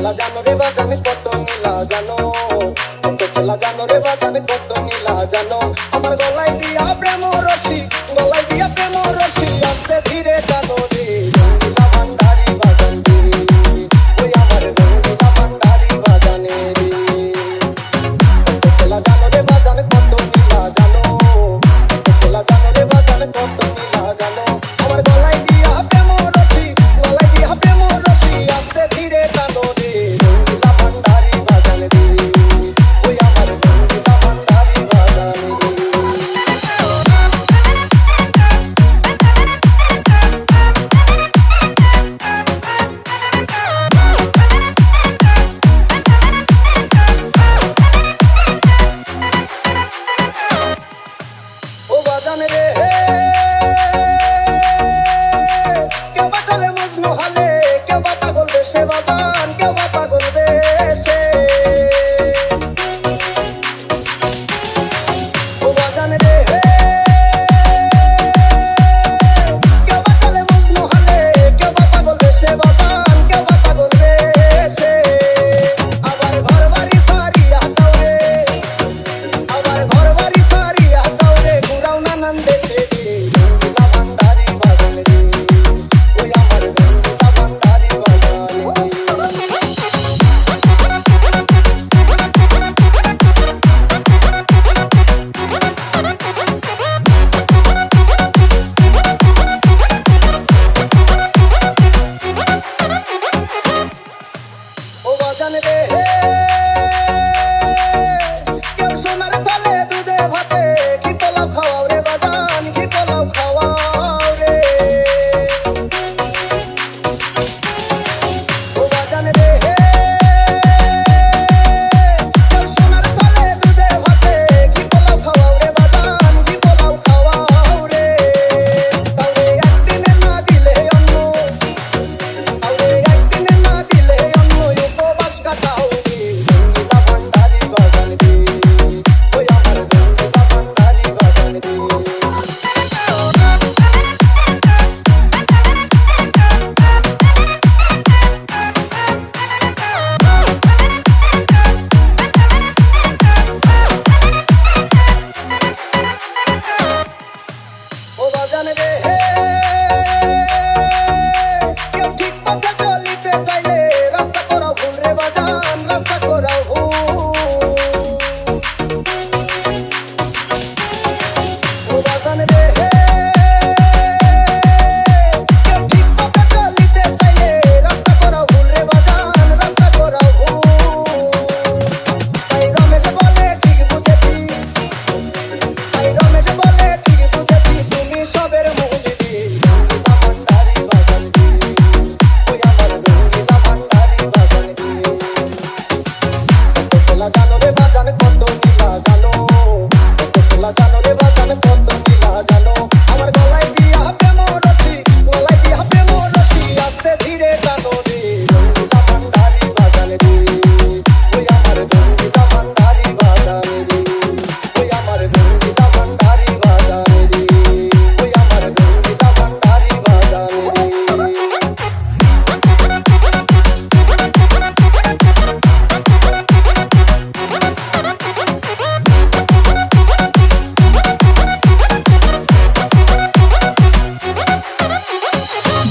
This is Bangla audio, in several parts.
খেলা জানো রে বাজান কত নীলা জানো, কত খেলা জানো রে বাজান কত নীলা জানো। আমার গলায় দিয়া প্রেম রশি, গলায় দিয়া প্রেম রশি আস্তে ধীরে টানো রে রঙ্গিলা ভান্ডারি বাজান রে, ওই আমার রঙ্গিলা ভান্ডারি বাজানে রে। কত খেলা জানো রে বাজান কত নীলা জানো, কত খেলা জানো রে বাজান কত নীলা জানো। আমার গলায় দিয়া প্রেম রশি, গলায় দিয়া প্রেম রশি আস্তে ধীরে টানো রে রঙ্গিলা ভান্ডারি বাজান রে, ওই আমার রঙ্গিলা ভান্ডারি বাজান রে। ও বাজান রে কেউ বা চলে মজনু হালে, কেউ বা পাগল বেশে বাজান, কেউ বা পাগল বেশে। ও বাজান রে কেউ বা চলে মজনু হালে, কেউ বা পাগল বেশে বাজান, কেউ বা পাগল বেশে। আবার ঘর বাড়ি সারিয়া কাউরে, আবার ঘর বাড়ি সারিয়া কাউরে ঘুরাও নানান দেশে রে রঙ্গিলা ভান্ডারি বাজান রে, ওই আমার রঙ্গিলা ভান্ডারি বাজান রে। ও বাজান রে কেউ সোনার তলে দুধে ভাতে কি পোলাও খাওয়াও রে বাজান, কি পোলাও খাওয়াও রে। ও বাজান রে কেউ সোনার তলে দুধে ভাতে কি পোলাও খাওয়াও রে বাজান, কি পোলাও খাওয়াও রে। কাউরে একদিনে না দিলে অন্য, কাউরে একদিনে না দিলে অন্য উপবাস কাটাও রে রঙ্গিলা ভান্ডারি বাজান রে, ওই আমার রঙ্গিলা ভান্ডারি বাজান রে। ও বাজান রে কেউ ঠিক পথে চলিতে চাইলে রাস্তা করাও ভুল রে বাজান, রাস্তা করাও ভুল। ও বাজান রে কেউ ঠিক পথে চলিতে চাইলে রাস্তা করাও ভুল রে বাজান, রাস্তা করাও ভুল। তাই রমেশ বলে ঠিক বুঝেছি, তাই রমেশ বলে ঠিক বুঝেছি তুমি সবের মূলে রে রঙ্গিলা ভান্ডারি বাজান রে, ওই আমার রঙ্গিলা ভান্ডারি বাজান রে। কত খেলা জানো রে বাজান কত নীলা জানো, কত খেলা জানো রে বাজান কত নীলা জানো। আমার গলায় দিয়া প্রেম রশি, গলায় দিয়া প্রেম রশি আস্তে ধীরে টানো রে রঙ্গিলা ভান্ডারি বাজান রে, ওই আমার রঙ্গিলা ভান্ডারি বাজান রে, ওই আমার রঙ্গিলা ভান্ডারি বাজান রে, ওই আমার রঙ্গিলা ভান্ডারি বাজান রে।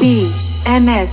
BNS